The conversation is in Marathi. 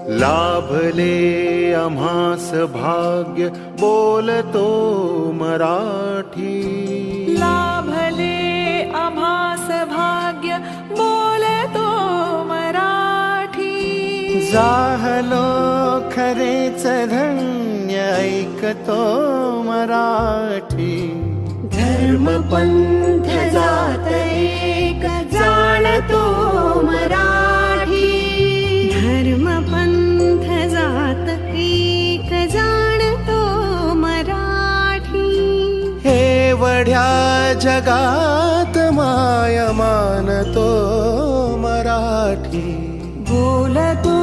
लाभले आम्हास भाग्य बोलतो मराठी. लाभले आम्हास भाग्य बोलतो मराठी. जाहलो खरेच धन्य ऐकतो मराठी. धर्म पंथ जात एक जाणतो मराठी. धर्म पंथ जात एक जाणतो मराठी. एवढ्या जगात माय मानतो मराठी. बोलतो